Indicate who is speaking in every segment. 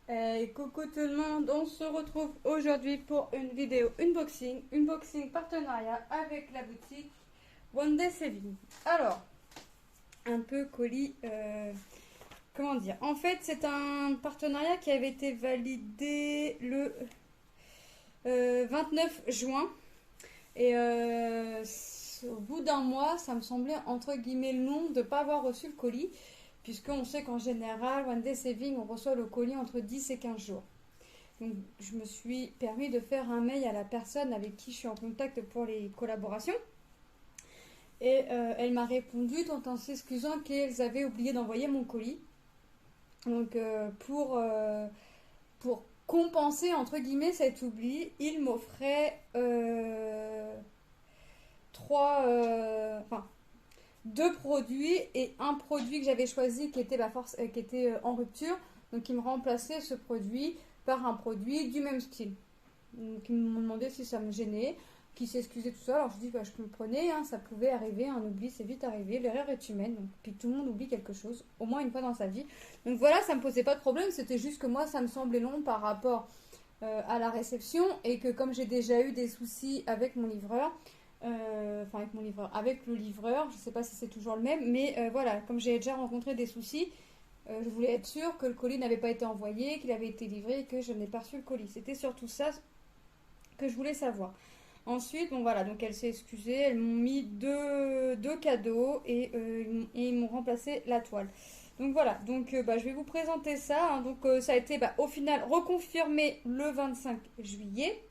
Speaker 1: Coucou tout le monde, on se retrouve aujourd'hui pour une vidéo unboxing partenariat avec la boutique One Day Saving. Alors, un peu colis, comment dire? En fait, c'est un partenariat qui avait été validé le 29 juin et au bout d'un mois, ça me semblait entre guillemets long de ne pas avoir reçu le colis, puisqu'on sait qu'en général, One Day Saving, on reçoit le colis entre 10 et 15 jours. Donc, je me suis permis de faire un mail à la personne avec qui je suis en contact pour les collaborations. Et elle m'a répondu tout en s'excusant qu'elles avaient oublié d'envoyer mon colis. Donc, pour compenser, entre guillemets, cet oubli, il m'offrait deux produits et un produit que j'avais choisi qui était en rupture. Donc, il me remplaçait ce produit par un produit du même style. Donc, ils m'ont demandé si ça me gênait, qui s'excusait tout ça. Alors, je dis que je comprenais, hein, ça pouvait arriver, un oubli, c'est vite arrivé. L'erreur est humaine, donc, puis tout le monde oublie quelque chose, au moins une fois dans sa vie. Donc, voilà, ça me posait pas de problème, c'était juste que moi, ça me semblait long par rapport à la réception et que comme j'ai déjà eu des soucis avec mon livreur, avec le livreur, je sais pas si c'est toujours le même, mais voilà, comme j'ai déjà rencontré des soucis, je voulais être sûre que le colis n'avait pas été envoyé, qu'il avait été livré et que je n'ai pas reçu le colis. C'était surtout ça que je voulais savoir. Ensuite, bon voilà, donc elle s'est excusée, elles m'ont mis deux cadeaux et ils m'ont remplacé la toile. Donc voilà, donc je vais vous présenter ça, hein. Donc ça a été au final reconfirmé le 25 juillet.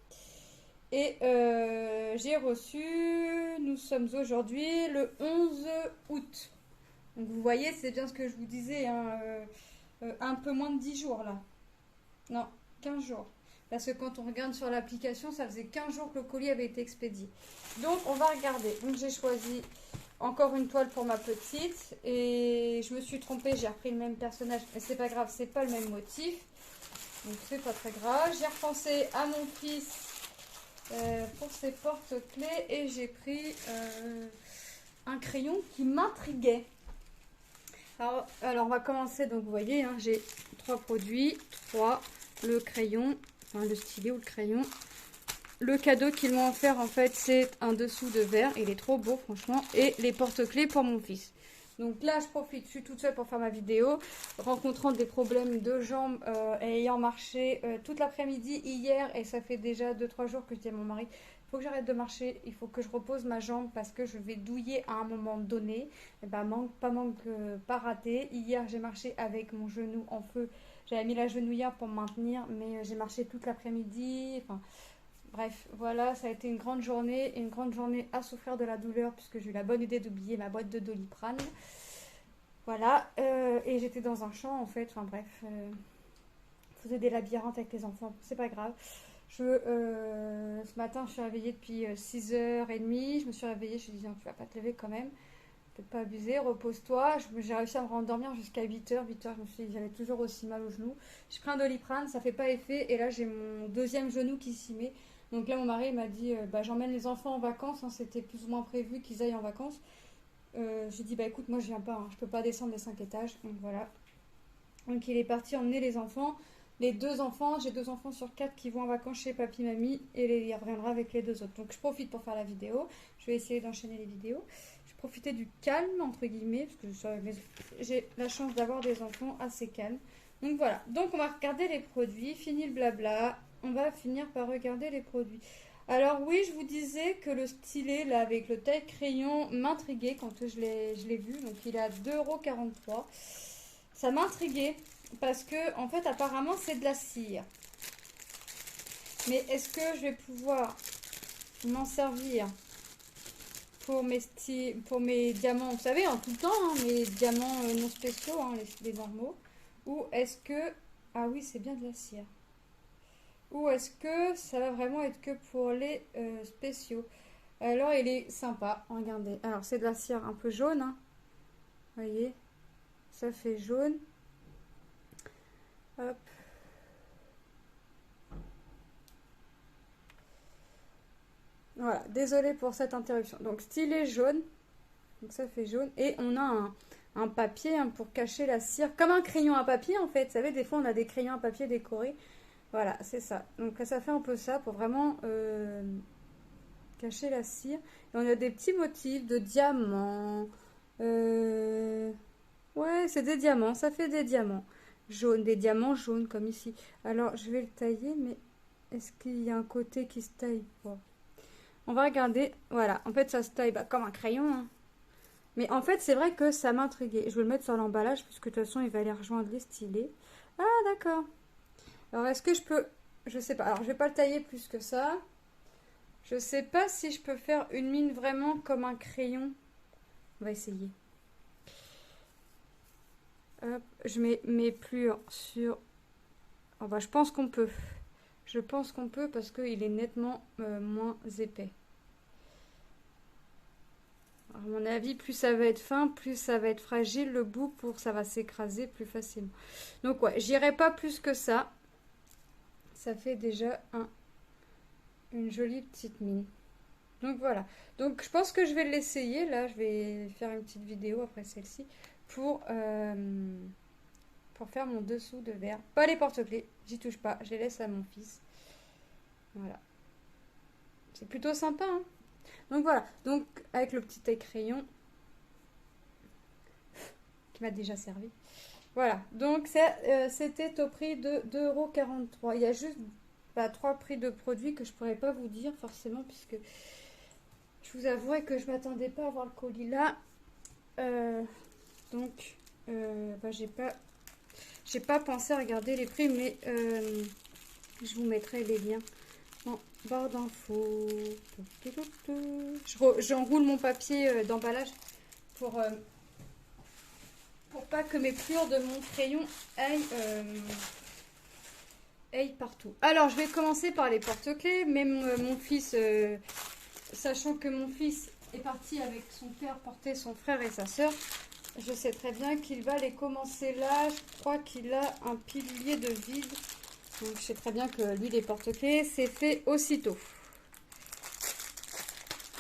Speaker 1: Et j'ai reçu, nous sommes aujourd'hui le 11 août. Donc vous voyez, c'est bien ce que je vous disais, hein, un peu moins de 10 jours là. Non, 15 jours. Parce que quand on regarde sur l'application, ça faisait 15 jours que le colis avait été expédié. Donc on va regarder. Donc j'ai choisi encore une toile pour ma petite. Et je me suis trompée, j'ai repris le même personnage. Mais c'est pas grave, c'est pas le même motif. Donc c'est pas très grave. J'ai repensé à mon fils pour ses porte-clés et j'ai pris un crayon qui m'intriguait. Alors on va commencer, donc vous voyez, hein, j'ai trois produits, le crayon, enfin le stylet ou le crayon. Le cadeau qu'ils m'ont offert en fait c'est un dessous de verre, il est trop beau franchement, et les porte-clés pour mon fils. Donc là je profite, je suis toute seule pour faire ma vidéo, rencontrant des problèmes de jambes et ayant marché toute l'après-midi hier et ça fait déjà 2-3 jours que je dis à mon mari, il faut que j'arrête de marcher, il faut que je repose ma jambe parce que je vais douiller à un moment donné. Et pas raté. Hier j'ai marché avec mon genou en feu, j'avais mis la genouillère pour me maintenir mais j'ai marché toute l'après-midi, enfin... Bref, voilà, ça a été une grande journée à souffrir de la douleur puisque j'ai eu la bonne idée d'oublier ma boîte de Doliprane. Voilà, et j'étais dans un champ en fait, enfin bref, je faisais des labyrinthes avec les enfants, c'est pas grave. Ce matin, je suis réveillée depuis 6h30, je me suis réveillée, je me suis dit, non, tu vas pas te lever quand même, peut-être pas abuser, repose-toi. J'ai réussi à me rendormir jusqu'à 8h, je me suis dit, j'avais toujours aussi mal au genou. J'ai pris un Doliprane, ça fait pas effet, et là j'ai mon deuxième genou qui s'y met. Donc là, mon mari m'a dit, j'emmène les enfants en vacances, hein, c'était plus ou moins prévu qu'ils aillent en vacances. J'ai dit, écoute, moi je viens pas, hein, je peux pas descendre les 5 étages, donc voilà. Donc il est parti emmener les enfants, les deux enfants, j'ai 2 enfants sur 4 qui vont en vacances chez papy, mamie, et il reviendra avec les deux autres. Donc je profite pour faire la vidéo, je vais essayer d'enchaîner les vidéos. Je profitais du calme, entre guillemets, parce que j'ai la chance d'avoir des enfants assez calmes. Donc voilà, donc on va regarder les produits, fini le blabla, on va finir par regarder les produits. Alors oui, je vous disais que le stylet là avec le taille crayon m'intriguait quand je l'ai vu. Donc il est à 2,43 €. Ça m'intriguait parce que en fait apparemment c'est de la cire. Mais est-ce que je vais pouvoir m'en servir pour mes diamants, vous savez, en tout temps, hein, mes diamants non spéciaux, hein, les normaux. Ou est-ce que... Ah oui, c'est bien de la cire. Ou est-ce que ça va vraiment être que pour les spéciaux? Alors, il est sympa, regardez. Alors, c'est de la cire un peu jaune, hein. Vous voyez, ça fait jaune. Hop. Voilà, désolée pour cette interruption. Donc, stylet jaune. Donc, ça fait jaune. Et on a un papier hein, pour cacher la cire. Comme un crayon à papier en fait. Vous savez, des fois on a des crayons à papier décorés. Voilà, c'est ça. Donc là, ça fait un peu ça pour vraiment cacher la cire. Et on a des petits motifs de diamants. Ouais, c'est des diamants. Ça fait des diamants jaunes. Des diamants jaunes comme ici. Alors, je vais le tailler, mais est-ce qu'il y a un côté qui se taille pas? On va regarder. Voilà, en fait, ça se taille comme un crayon. Hein. Mais en fait, c'est vrai que ça m'intriguait. Je vais le mettre sur l'emballage, parce que de toute façon, il va aller rejoindre les stylés. Ah, d'accord. Alors, est-ce que je peux... Je sais pas. Alors, je vais pas le tailler plus que ça. Je sais pas si je peux faire une mine vraiment comme un crayon. On va essayer. Hop, je mets mes plures sur... Oh, bah, je pense qu'on peut. Je pense qu'on peut parce qu'il est nettement moins épais. À mon avis, plus ça va être fin, plus ça va être fragile. Le bout, ça va s'écraser plus facilement. Donc ouais, j'irai pas plus que ça. Ça fait déjà une jolie petite mine. Donc voilà. Donc je pense que je vais l'essayer. Là, je vais faire une petite vidéo après celle-ci pour faire mon dessous de verre. Pas les porte-clés, j'y touche pas. Je les laisse à mon fils. Voilà. C'est plutôt sympa, hein. Donc voilà. Donc avec le petit crayon qui m'a déjà servi. Voilà, donc c'était au prix de 2,43 €. Il y a juste 3 prix de produits que je pourrais pas vous dire forcément, puisque je vous avouerai que je m'attendais pas à voir le colis là. Donc, j'ai pas pensé à regarder les prix, mais je vous mettrai les liens en barre d'infos. J'enroule mon papier d'emballage pour pas que mes plures de mon crayon aillent partout. Alors, je vais commencer par les porte-clés. Même mon fils, sachant que mon fils est parti avec son père porter son frère et sa soeur, je sais très bien qu'il va les commencer là. Je crois qu'il a un pilier de vide. Donc, je sais très bien que lui, les porte-clés, c'est fait aussitôt.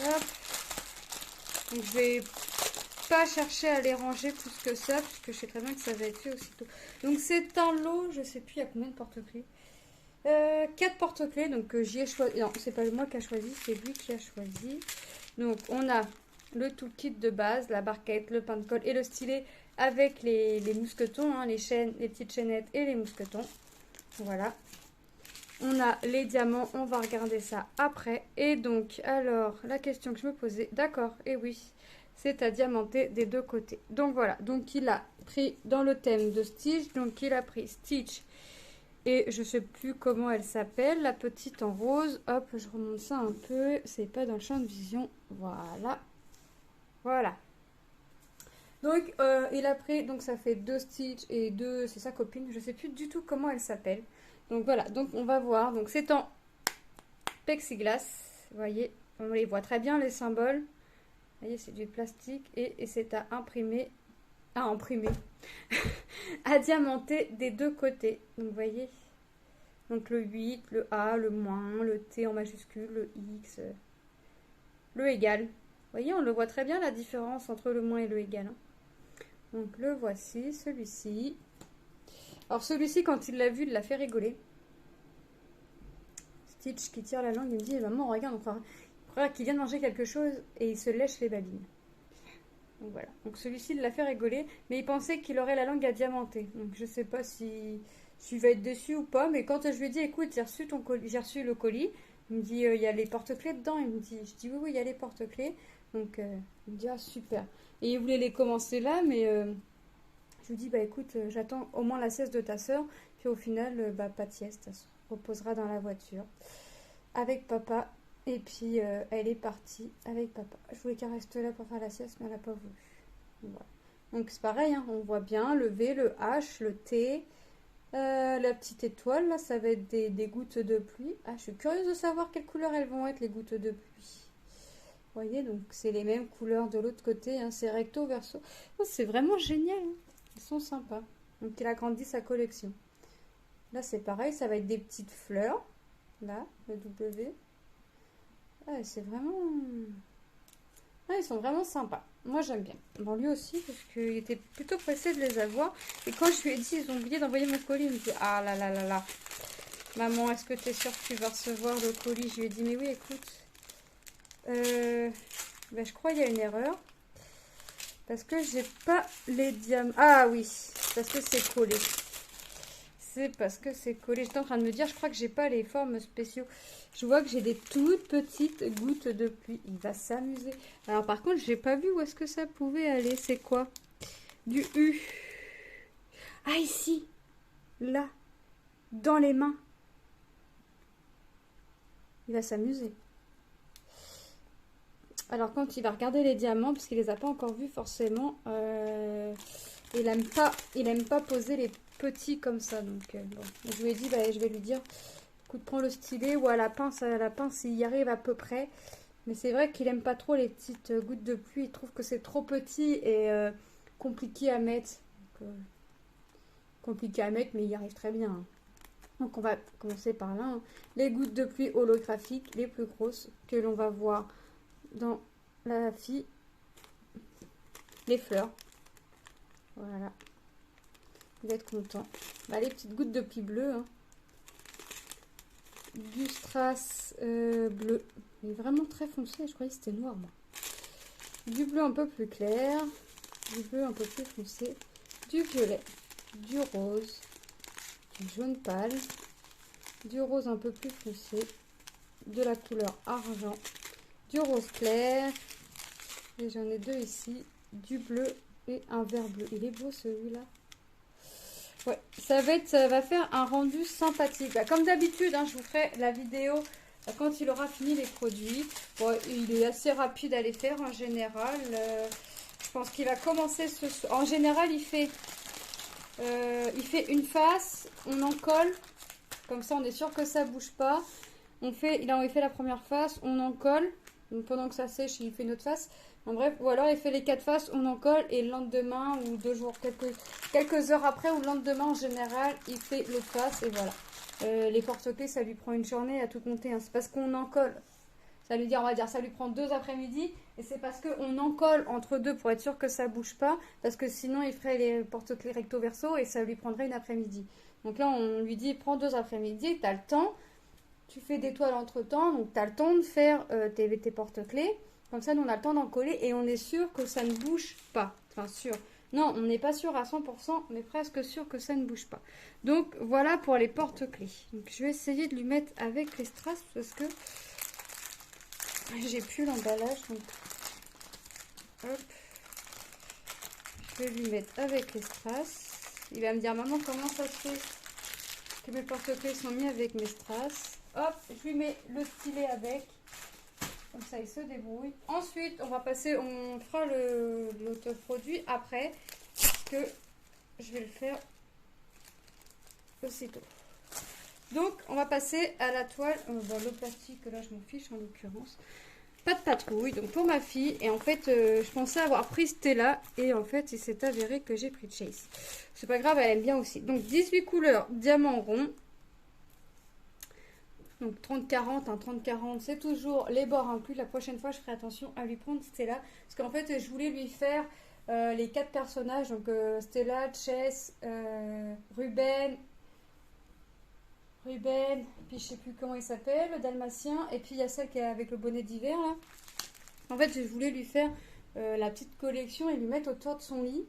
Speaker 1: Hop. Donc, je vais pas chercher à les ranger plus que ça, puisque je sais très bien que ça va être fait aussitôt. Donc c'est un lot, je sais plus il y a combien de porte-clés. 4 porte-clés, donc j'y ai choisi. Non, c'est pas moi qui a choisi, c'est lui qui a choisi. Donc on a le toolkit de base, la barquette, le pain de colle et le stylet avec les mousquetons, hein, les chaînes, les petites chaînettes et les mousquetons. Voilà. On a les diamants, on va regarder ça après. Et donc, alors, la question que je me posais, d'accord, et oui, c'est à diamanter des deux côtés. Donc voilà, donc il a pris dans le thème de Stitch, donc il a pris Stitch et je sais plus comment elle s'appelle, la petite en rose. Hop, je remonte ça un peu, c'est pas dans le champ de vision. Voilà, voilà. Donc il a pris, donc ça fait 2 Stitch et 2, c'est sa copine, je sais plus du tout comment elle s'appelle. Donc voilà, donc on va voir, donc c'est en plexiglas, vous voyez, on les voit très bien les symboles. Vous voyez, c'est du plastique et c'est à imprimer, à diamanter des deux côtés. Donc, vous voyez, donc le 8, le A, le moins, le T en majuscule, le X, le égal. Vous voyez, on le voit très bien la différence entre le moins et le égal. Hein. Donc, le voici, celui-ci. Alors, celui-ci, quand il l'a vu, il l'a fait rigoler. Stitch qui tire la langue, il me dit, maman, regarde, on croirait qu'il vient de manger quelque chose et il se lèche les babines. Donc voilà. Donc celui-ci il l'a fait rigoler, mais il pensait qu'il aurait la langue à diamanter. Donc je sais pas si il va être déçu ou pas, mais quand je lui ai dit écoute, j'ai reçu ton colis, j'ai reçu le colis, il me dit il y a les porte-clés dedans, il me dit je dis oui il y a les porte-clés. Donc il me dit ah super. Et il voulait les commencer là, mais je lui dis bah écoute, j'attends au moins la sieste de ta soeur, puis au final pas de sieste, elle se reposera dans la voiture avec papa. Et puis, elle est partie avec papa. Je voulais qu'elle reste là pour faire la sieste, mais elle n'a pas voulu. Voilà. Donc, c'est pareil, hein, on voit bien le V, le H, le T, la petite étoile. Là, ça va être des gouttes de pluie. Ah, je suis curieuse de savoir quelle couleur elles vont être, les gouttes de pluie. Vous voyez, donc, c'est les mêmes couleurs de l'autre côté. Hein, c'est recto, verso. Oh, c'est vraiment génial. Hein. Ils sont sympas. Donc, il a grandi sa collection. Là, c'est pareil, ça va être des petites fleurs. Là, le W. Ah, c'est vraiment... Ah, ils sont vraiment sympas. Moi j'aime bien. Bon, lui aussi, parce qu'il était plutôt pressé de les avoir. Et quand je lui ai dit, ils ont oublié d'envoyer mon colis, il me dit, ah là là là là. Maman, est-ce que tu es sûre que tu vas recevoir le colis? Je lui ai dit, mais oui, écoute. Ben, je crois qu'il y a une erreur. Parce que j'ai pas les diamants. Ah oui, parce que c'est collé. C'est parce que c'est collé. J'étais en train de me dire, je crois que j'ai pas les formes spéciaux. Je vois que j'ai des toutes petites gouttes de pluie. Il va s'amuser. Alors par contre, j'ai pas vu où est-ce que ça pouvait aller. C'est quoi? Du U. Ah ici. Là. Dans les mains. Il va s'amuser. Alors quand il va regarder les diamants, parce qu'il les a pas encore vus forcément, il aime pas poser les petits comme ça. Donc bon. Je lui ai dit, bah, je vais lui dire, écoute, prends le stylet ou à la pince, il y arrive à peu près. Mais c'est vrai qu'il aime pas trop les petites gouttes de pluie. Il trouve que c'est trop petit et compliqué à mettre. Donc, compliqué à mettre, mais il y arrive très bien. Donc on va commencer par là. Hein. Les gouttes de pluie holographiques, les plus grosses, que l'on va voir dans la fille. Les fleurs. Voilà. Il va être content. Bah, les petites gouttes de pluie bleues. Hein. Du strass bleu. Il est vraiment très foncé. Je croyais que c'était noir, moi. Du bleu un peu plus clair. Du bleu un peu plus foncé. Du violet. Du rose. Du jaune pâle. Du rose un peu plus foncé. De la couleur argent. Du rose clair. Et j'en ai deux ici. Du bleu et un vert bleu. Il est beau celui-là. Ouais, ça va faire un rendu sympathique. Bah, comme d'habitude, hein, je vous ferai la vidéo quand il aura fini les produits. Bon, il est assez rapide à les faire en général. Je pense qu'il va commencer ce... En général, il fait une face, on en colle. Comme ça, on est sûr que ça bouge pas. Il a fait la première face, on en colle. Donc, pendant que ça sèche, il fait une autre face. En bref, ou alors il fait les 4 faces, on en colle et le lendemain ou 2 jours, quelques heures après ou le lendemain en général, il fait l'autre face et voilà. Les porte-clés, ça lui prend une journée à tout compter. Hein. C'est parce qu'on en colle. Ça lui dit, on va dire, ça lui prend 2 après-midi et c'est parce qu'on en colle entre deux pour être sûr que ça bouge pas. Parce que sinon, il ferait les porte-clés recto-verso et ça lui prendrait une après-midi. Donc là, on lui dit, prends 2 après-midi, tu as le temps. Tu fais des toiles entre-temps, donc tu as le temps de faire tes porte-clés. Comme ça, nous, on a le temps d'en coller et on est sûr que ça ne bouge pas. Enfin, sûr. Non, on n'est pas sûr à 100%, mais presque sûr que ça ne bouge pas. Donc, voilà pour les porte-clés. Donc, je vais essayer de lui mettre avec les strass parce que j'ai plus l'emballage. Donc, hop. Je vais lui mettre avec les strass. Il va me dire, maman, comment ça se fait que mes porte-clés sont mis avec mes strass? Hop, je lui mets le stylet avec. Comme ça, il se débrouille. Ensuite, on fera l'autre produit après, que je vais le faire aussitôt. Donc, on va passer à la toile, le plastique, là, je m'en fiche en l'occurrence. Pas de patrouille, donc pour ma fille. Et en fait, je pensais avoir pris Stella, et en fait, il s'est avéré que j'ai pris Chase. C'est pas grave, elle aime bien aussi. Donc, 18 couleurs, diamant rond. Donc 30-40, hein, 30-40, c'est toujours les bords inclus. La prochaine fois, je ferai attention à lui prendre Stella. Parce qu'en fait, je voulais lui faire les 4 personnages. Donc Stella, Chase, Ruben, puis je sais plus comment il s'appelle, le dalmatien. Et puis il y a celle qui est avec le bonnet d'hiver. Là. En fait, je voulais lui faire la petite collection et lui mettre autour de son lit.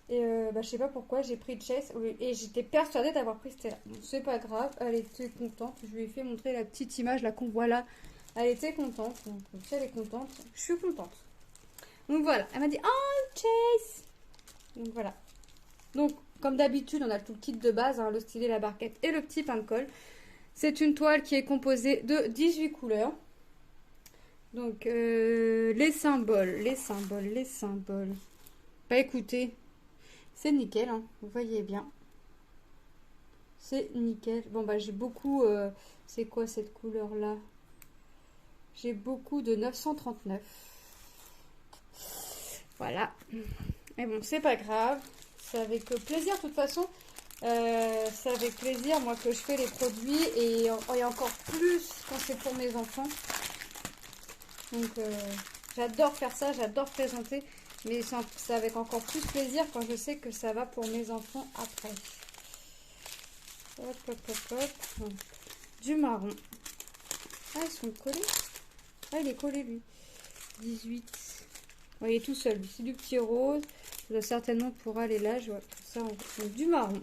Speaker 1: Et je sais pas pourquoi j'ai pris Chase et j'étais persuadée d'avoir pris Stella. Bon, c'est pas grave, elle était contente. Je lui ai fait montrer la petite image là qu'on voit là. Elle était contente. Donc si elle est contente, je suis contente. Donc voilà, elle m'a dit oh Chase. Donc voilà. Donc comme d'habitude, on a tout le kit de base, hein, le stylet, la barquette et le petit pain de colle. C'est une toile qui est composée de 18 couleurs. Donc les symboles. Bah écoutez. C'est nickel, hein, vous voyez bien. C'est nickel. Bon, bah j'ai beaucoup... c'est quoi cette couleur-là? J'ai beaucoup de 939. Voilà. Mais bon, c'est pas grave. C'est avec plaisir, de toute façon. C'est avec plaisir, moi, que je fais les produits. Et encore plus quand c'est pour mes enfants. Donc, j'adore faire ça. J'adore présenter. Mais c'est avec encore plus plaisir quand je sais que ça va pour mes enfants après. Hop, hop, hop, hop. Du marron. Ah, ils sont collés. Ah, il est collé, lui. 18. Ouais, il est tout seul. C'est du petit rose. Ça doit certainement pour aller là. Je vois ça. Donc, du marron,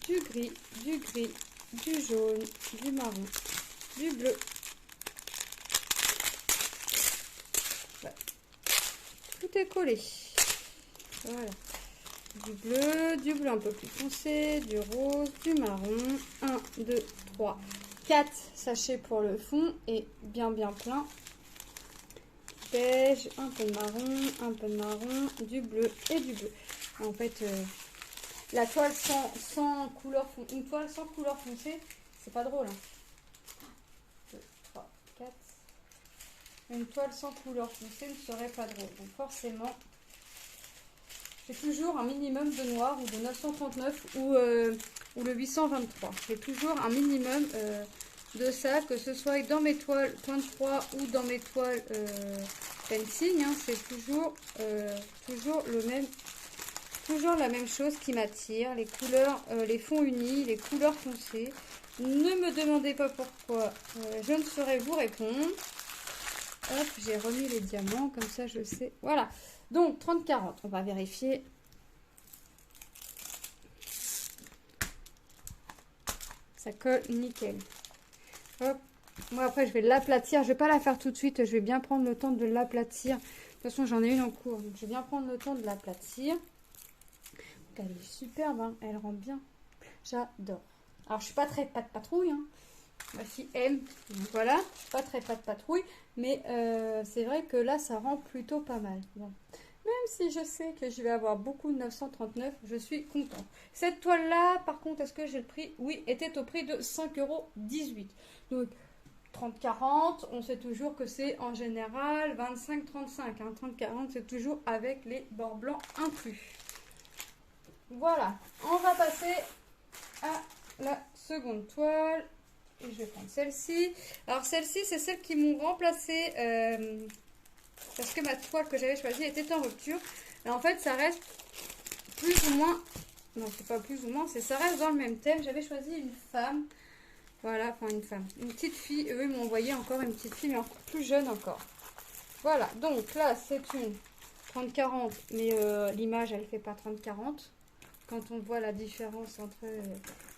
Speaker 1: du gris, du jaune, du marron, du bleu. Ouais. Tout est collé. Voilà. Du bleu un peu plus foncé, du rose, du marron. 1, 2, 3, 4 sachets pour le fond et bien plein. Beige, un peu de marron, du bleu et du bleu. En fait, la toile sans couleur foncée, une toile sans couleur foncée, c'est pas drôle. 2, 3, 4. Une toile sans couleur foncée ne serait pas drôle. Donc forcément, j'ai toujours un minimum de noir ou de 939 ou le 823. J'ai toujours un minimum de ça, que ce soit dans mes toiles point 3 ou dans mes toiles fencing, hein, c'est toujours la même chose qui m'attire. Les couleurs, les fonds unis, les couleurs foncées. Ne me demandez pas pourquoi, je ne saurais vous répondre. Hop, j'ai remis les diamants, comme ça je sais. Voilà, donc 30-40, on va vérifier. Ça colle nickel. Hop, moi après je vais l'aplatir. Je vais pas la faire tout de suite, je vais bien prendre le temps de l'aplatir. De toute façon j'en ai une en cours, donc je vais bien prendre le temps de l'aplatir. Elle est superbe, hein, elle rend bien. J'adore. Alors je suis pas très patte patrouille, hein. Ma fille aime, donc voilà, je suis pas très patte patrouille, mais c'est vrai que là ça rend plutôt pas mal. Bon. Même si je sais que je vais avoir beaucoup de 939, je suis contente. Cette toile là, par contre, est-ce que j'ai le prix? Oui, était au prix de 5,18 €. Donc 30-40, on sait toujours que c'est en général 25-35, hein. 30-40 c'est toujours avec les bords blancs inclus. Voilà, on va passer à la seconde toile. Et je vais prendre celle-ci. Alors celle-ci, c'est celle qui m'ont remplacé parce que ma toile que j'avais choisie était en rupture. Et en fait, ça reste plus ou moins... Non, c'est pas plus ou moins, ça reste dans le même thème. J'avais choisi une femme. Voilà, enfin une femme. Une petite fille. Eux, ils m'ont envoyé encore une petite fille, mais encore plus jeune encore. Voilà, donc là, c'est une 30-40, mais l'image, elle fait pas 30-40. Quand on voit la différence entre...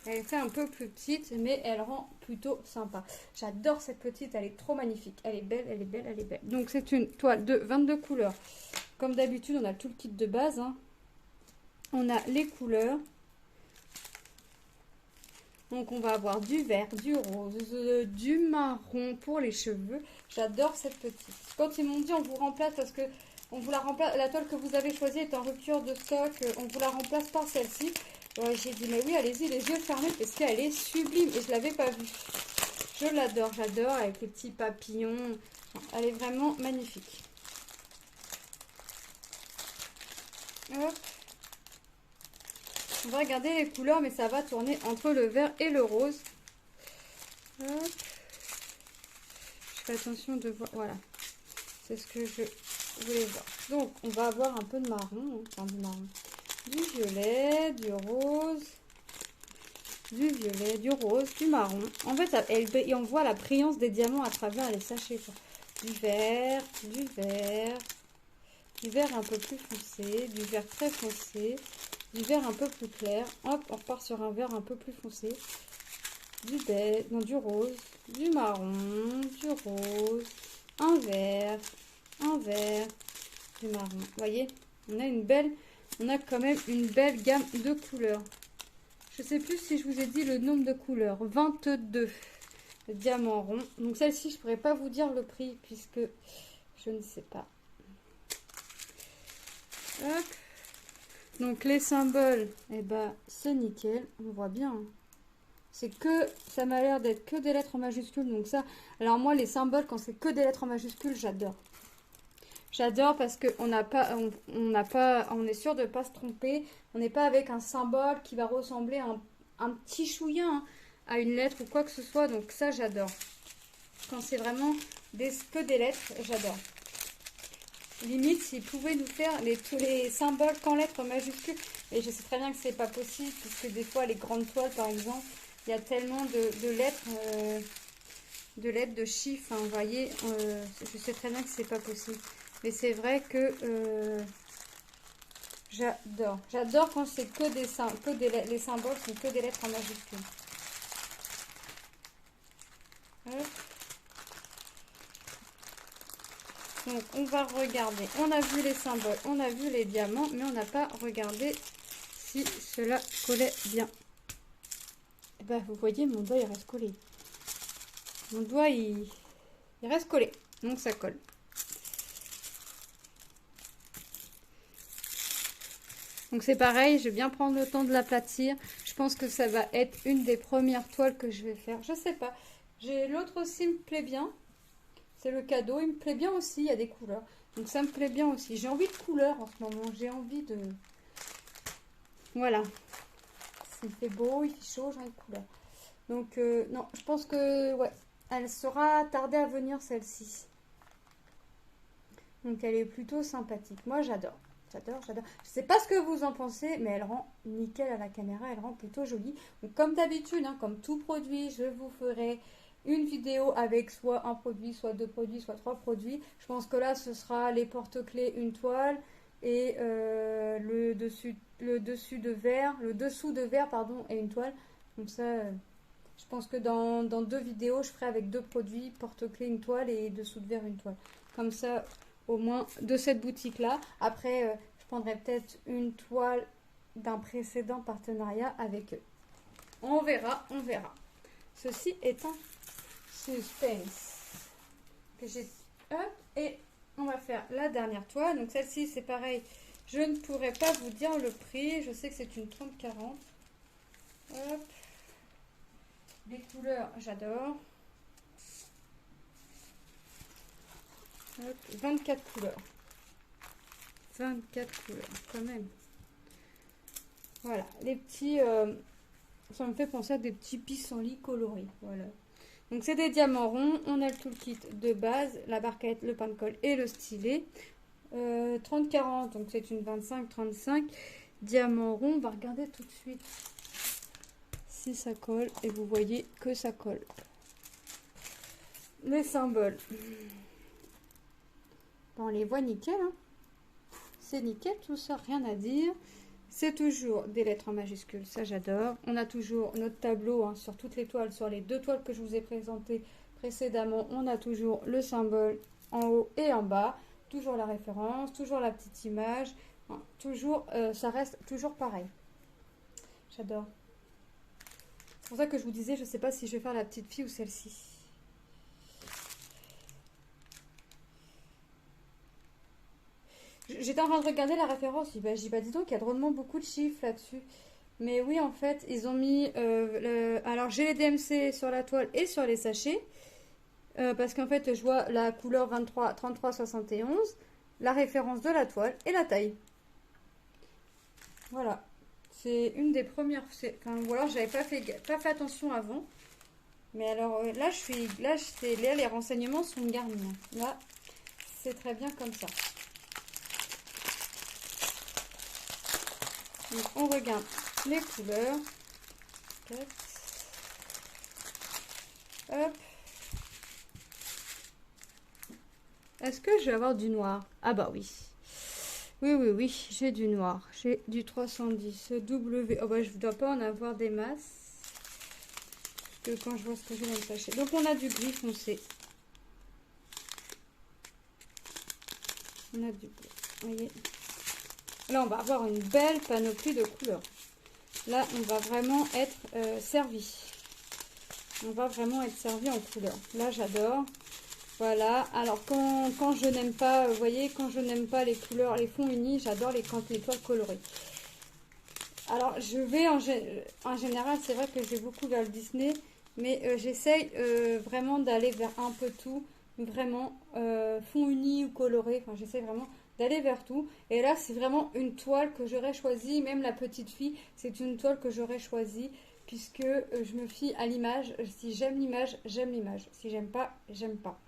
Speaker 1: elle était un peu plus petite, mais elle rend plutôt sympa. J'adore cette petite, elle est trop magnifique. Elle est belle, elle est belle, elle est belle. Donc c'est une toile de 22 couleurs. Comme d'habitude, on a tout le kit de base, hein. On a les couleurs. Donc on va avoir du vert, du rose, du marron pour les cheveux. J'adore cette petite. Quand ils m'ont dit on vous remplace parce que on vous la remplace, la toile que vous avez choisie est en rupture de stock, on vous la remplace par celle-ci. Ouais, j'ai dit mais oui, allez-y les yeux fermés parce qu'elle est sublime et je l'avais pas vue. Je l'adore, j'adore avec les petits papillons. Elle est vraiment magnifique. Hop. On va regarder les couleurs, mais ça va tourner entre le vert et le rose. Hop. Je fais attention de voir. Voilà. C'est ce que je voulais voir. Donc, on va avoir un peu de marron. Enfin, du marron. Du violet, du rose. Du violet, du rose, du marron. En fait, et on voit la brillance des diamants à travers les sachets, quoi. Du vert, du vert. Du vert un peu plus foncé. Du vert très foncé. Du vert un peu plus clair. Hop, on repart sur un vert un peu plus foncé. Du beige, non, du rose, du marron, du rose, un vert, du marron. Vous voyez, on a quand même une belle gamme de couleurs. Je sais plus si je vous ai dit le nombre de couleurs. 22 diamants ronds. Donc celle-ci, je pourrais pas vous dire le prix puisque je ne sais pas. Hop. Donc les symboles, eh ben, c'est nickel, on voit bien. Hein. C'est que, ça m'a l'air d'être que des lettres en majuscules, donc ça, alors moi les symboles quand c'est que des lettres en majuscules, j'adore. J'adore parce que on est sûr de ne pas se tromper. On n'est pas avec un symbole qui va ressembler à un petit chouïa, hein, à une lettre ou quoi que ce soit, donc ça j'adore. Quand c'est vraiment que des lettres, j'adore. Limite, s'ils pouvaient nous faire tous les symboles qu'en lettres majuscules. Et je sais très bien que c'est pas possible, puisque des fois, les grandes toiles, par exemple, il y a tellement de lettres, de chiffres. Hein, vous voyez, je sais très bien que c'est pas possible. Mais c'est vrai que j'adore. J'adore quand c'est que les symboles sont que des lettres en majuscules. Hop. Donc, on va regarder. On a vu les symboles, on a vu les diamants, mais on n'a pas regardé si cela collait bien. Et ben, vous voyez, mon doigt, il reste collé. Mon doigt, il reste collé. Donc, ça colle. Donc, c'est pareil, je vais bien prendre le temps de l'aplatir. Je pense que ça va être une des premières toiles que je vais faire. Je sais pas. L'autre aussi me plaît bien. C'est le cadeau, il me plaît bien aussi, il y a des couleurs. Donc ça me plaît bien aussi. J'ai envie de couleurs en ce moment, j'ai envie de... Voilà. Il fait beau, il fait chaud, j'ai envie de couleurs. Donc non, je pense que ouais, elle sera tardée à venir celle-ci. Donc elle est plutôt sympathique. Moi j'adore. J'adore, j'adore. Je sais pas ce que vous en pensez, mais elle rend nickel à la caméra, elle rend plutôt jolie. Donc comme d'habitude, hein, comme tout produit, je vous ferai une vidéo avec soit un produit, soit deux produits, soit trois produits. Je pense que là, ce sera les porte-clés, une toile et le dessous de verre, pardon, et une toile. Comme ça, je pense que dans deux vidéos, je ferai avec deux produits, porte-clés, une toile et dessous de verre, une toile. Comme ça, au moins de cette boutique-là. Après, je prendrai peut-être une toile d'un précédent partenariat avec eux. On verra, on verra. Ceci est un suspense que j'ai. Hop, et on va faire la dernière toile. Donc celle-ci c'est pareil, je ne pourrais pas vous dire le prix, je sais que c'est une 30-40. Hop, les couleurs j'adore. Hop, 24 couleurs, 24 couleurs quand même. Voilà, les petits ça me fait penser à des petits pissenlits colorés. Voilà. Donc c'est des diamants ronds, on a le toolkit de base, la barquette, le pain de colle et le stylet. 30-40, donc c'est une 25-35. Diamant rond, on va regarder tout de suite si ça colle. Et vous voyez que ça colle. Les symboles. On les voit nickel. Hein. C'est nickel, tout ça, rien à dire. C'est toujours des lettres en majuscules, ça j'adore. On a toujours notre tableau hein, sur toutes les toiles, sur les deux toiles que je vous ai présentées précédemment. On a toujours le symbole en haut et en bas. Toujours la référence, toujours la petite image. Hein, toujours, ça reste toujours pareil. J'adore. C'est pour ça que je vous disais, je ne sais pas si je vais faire la petite fille ou celle-ci. J'étais en train de regarder la référence, j'ai dit dis donc, il y a drôlement beaucoup de chiffres là-dessus. Mais oui, en fait, ils ont mis... alors, j'ai les DMC sur la toile et sur les sachets. Parce qu'en fait, je vois la couleur 23, 33, 71, la référence de la toile et la taille. Voilà. C'est une des premières... Enfin, ou alors, j'avais pas fait attention avant. Mais alors, là, là, les renseignements sont garnis. Là, c'est très bien comme ça. Donc, on regarde les couleurs. Hop. Est-ce que je vais avoir du noir? Ah bah oui. Oui, j'ai du noir. J'ai du 310 W. Oh bah je ne dois pas en avoir des masses. Parce que quand je vois ce que j'ai dans le sachet. Donc on a du gris foncé. On a du bleu. Vous voyez? Là, on va avoir une belle panoplie de couleurs. Là, on va vraiment être servi. On va vraiment être servi en couleurs. Là, j'adore. Voilà. Alors, quand je n'aime pas, vous voyez, quand je n'aime pas les couleurs, les fonds unis, j'adore les toiles colorées. Alors, je vais en général, c'est vrai que j'ai beaucoup vers le Disney, mais j'essaye vraiment d'aller vers un peu tout. Vraiment, fond uni ou coloré. Enfin, j'essaie vraiment d'aller vers tout. Et là, c'est vraiment une toile que j'aurais choisie. Même la petite fille, c'est une toile que j'aurais choisie. Puisque je me fie à l'image. Si j'aime l'image, j'aime l'image. Si j'aime pas, j'aime pas.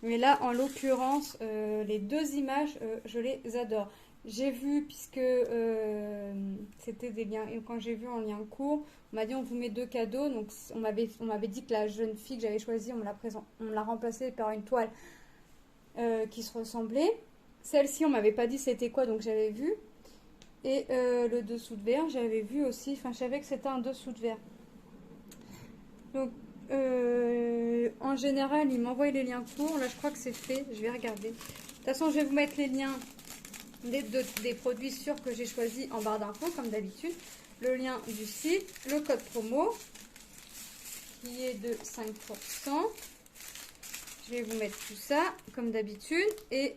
Speaker 1: Mais là, en l'occurrence, les deux images, je les adore. J'ai vu, puisque c'était des liens, et quand j'ai vu en lien court, on m'a dit on vous met deux cadeaux. Donc on m'avait dit que la jeune fille que j'avais choisie, on me l'a remplacée par une toile qui se ressemblait. Celle-ci, on m'avait pas dit c'était quoi, donc j'avais vu. Et le dessous de verre, j'avais vu aussi, enfin je savais que c'était un dessous de verre. Donc en général, il m'envoie les liens courts. Là, je crois que c'est fait. Je vais regarder. De toute façon, je vais vous mettre les liens des produits sûrs que j'ai choisis en barre d'infos, comme d'habitude. Le lien du site, le code promo, qui est de 5%. Je vais vous mettre tout ça, comme d'habitude. Et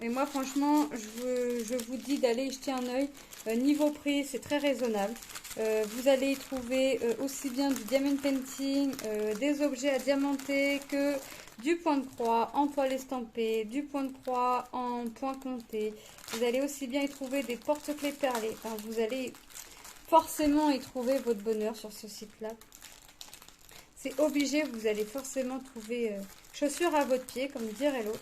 Speaker 1: moi, franchement, je vous dis d'aller y jeter un œil. Niveau prix, c'est très raisonnable. Vous allez y trouver aussi bien du diamond painting, des objets à diamanter que du point de croix en toile estampée, du point de croix en point compté. Vous allez aussi bien y trouver des porte-clés perlés. Enfin, vous allez forcément y trouver votre bonheur sur ce site-là. C'est obligé, vous allez forcément trouver chaussures à votre pied, comme dirait l'autre.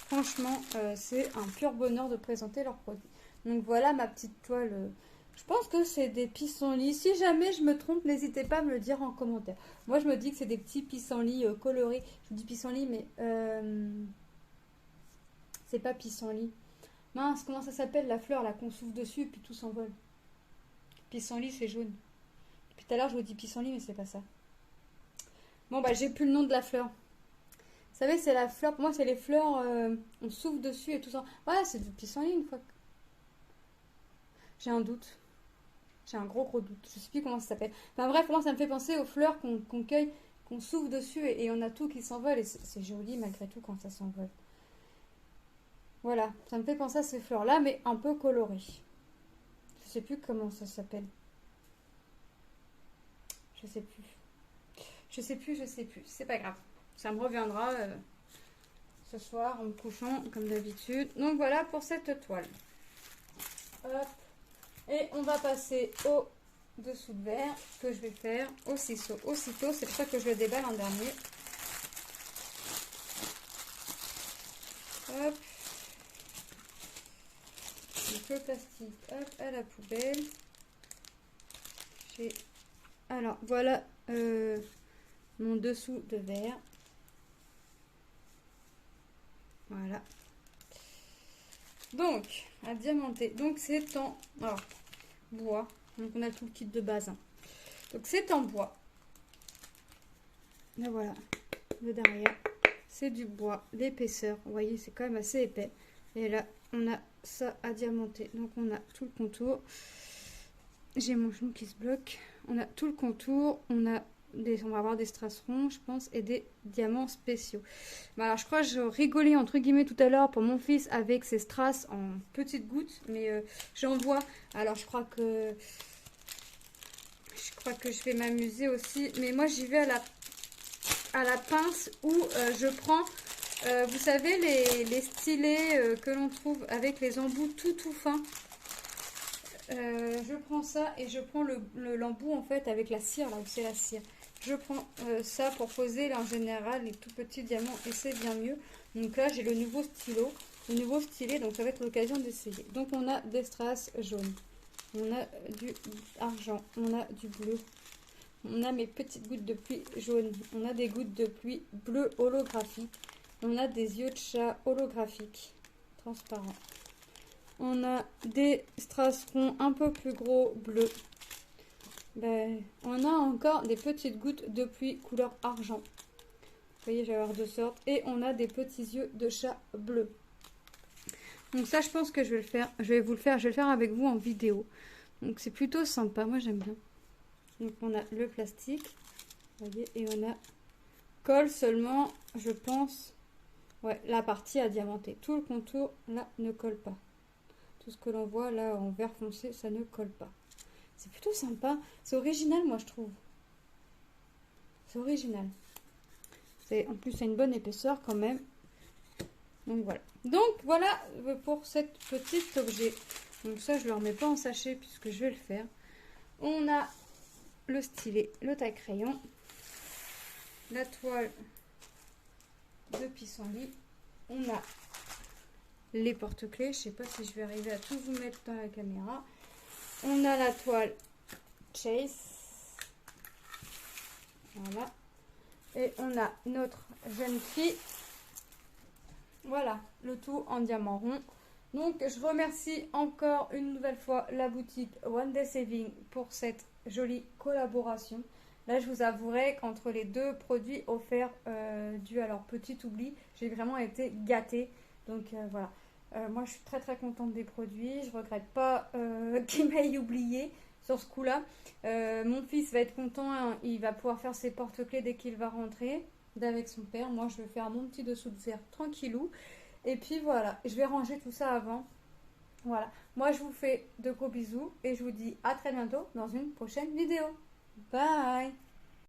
Speaker 1: Franchement, c'est un pur bonheur de présenter leurs produits. Donc voilà ma petite toile. Je pense que c'est des pissenlits. Si jamais je me trompe, n'hésitez pas à me le dire en commentaire. Moi, je me dis que c'est des petits pissenlits colorés. Je vous dis pissenlit, mais c'est pas pissenlit. Mince, comment ça s'appelle la fleur là qu'on souffle dessus et puis tout s'envole? Pissenlit, c'est jaune. Depuis tout à l'heure, je vous dis pissenlit, mais c'est pas ça. Bon, bah, j'ai plus le nom de la fleur. Vous savez, c'est la fleur. Pour moi, c'est les fleurs. On souffle dessus et tout ça. Ouais, c'est du pissenlit une fois. J'ai un doute. J'ai un gros doute. Je sais plus comment ça s'appelle. Enfin bref, moi, ça me fait penser aux fleurs qu'on cueille, qu'on souffle dessus et on a tout qui s'envole. Et c'est joli malgré tout quand ça s'envole. Voilà, ça me fait penser à ces fleurs-là, mais un peu colorées. Je sais plus comment ça s'appelle. Je sais plus. Je sais plus. C'est pas grave. Ça me reviendra ce soir en me couchant comme d'habitude. Donc voilà pour cette toile. Hop. Et on va passer au dessous de verre que je vais faire aussitôt. C'est pour ça que je le déballe en dernier. Hop. Donc le plastique, hop, à la poubelle. Alors voilà mon dessous de verre. Voilà. Donc, à diamanter. Donc, c'est en bois. Donc, on a tout le kit de base. Hein. Donc, c'est en bois. Et voilà. Le derrière, c'est du bois. L'épaisseur, vous voyez, c'est quand même assez épais. Et là, on a ça à diamanter. Donc, on a tout le contour. J'ai mon genou qui se bloque. On a tout le contour. On va avoir des strass ronds, je pense, et des diamants spéciaux. Bon, alors, je crois que je rigolais, entre guillemets, tout à l'heure pour mon fils avec ses strass en petites gouttes, mais j'en vois. Alors, je crois que je vais m'amuser aussi. Mais moi, j'y vais à la pince où je prends, vous savez, les stylets que l'on trouve avec les embouts tout fins. Je prends ça et je prends l'embout en fait avec la cire, là où c'est la cire. Je prends ça pour poser là, en général les tout petits diamants et c'est bien mieux. Donc là j'ai le nouveau stylo, le nouveau stylet, donc ça va être l'occasion d'essayer. Donc on a des strass jaunes, on a du argent, on a du bleu, on a mes petites gouttes de pluie jaunes, on a des gouttes de pluie bleu holographique, on a des yeux de chat holographiques, transparents. On a des strass ronds un peu plus gros bleus. On a encore des petites gouttes de pluie couleur argent. Vous voyez, j'ai avoir deux sortes. Et on a des petits yeux de chat bleus. Donc ça, je pense que je vais le faire. Je vais le faire avec vous en vidéo. Donc c'est plutôt sympa. Moi, j'aime bien. Donc on a le plastique. Vous voyez, et on a colle seulement, je pense. Ouais, la partie à diamanter. Tout le contour, là, ne colle pas. Tout ce que l'on voit là en vert foncé, ça ne colle pas. C'est plutôt sympa. C'est original, moi, je trouve. C'est original. En plus, c'est une bonne épaisseur quand même. Donc, voilà. Donc, voilà pour cet petit objet. Donc, ça, je ne le remets pas en sachet puisque je vais le faire. On a le stylet, le taille-crayon, la toile de pissenlit. On a les porte-clés. Je sais pas si je vais arriver à tout vous mettre dans la caméra. On a la toile Chase. Voilà. Et on a notre jeune fille. Voilà, le tout en diamant rond. Donc, je remercie encore une nouvelle fois la boutique One Day Saving pour cette jolie collaboration. Là, je vous avouerai qu'entre les deux produits offerts dû à leur petit oubli, j'ai vraiment été gâtée. Donc, voilà. Moi, je suis très très contente des produits. Je regrette pas qu'ils m'aient oublié sur ce coup-là. Mon fils va être content, hein. Il va pouvoir faire ses porte-clés dès qu'il va rentrer d'avec son père. Moi, je vais faire mon petit dessous de verre tranquillou. Et puis voilà, je vais ranger tout ça avant. Voilà, moi je vous fais de gros bisous et je vous dis à très bientôt dans une prochaine vidéo. Bye!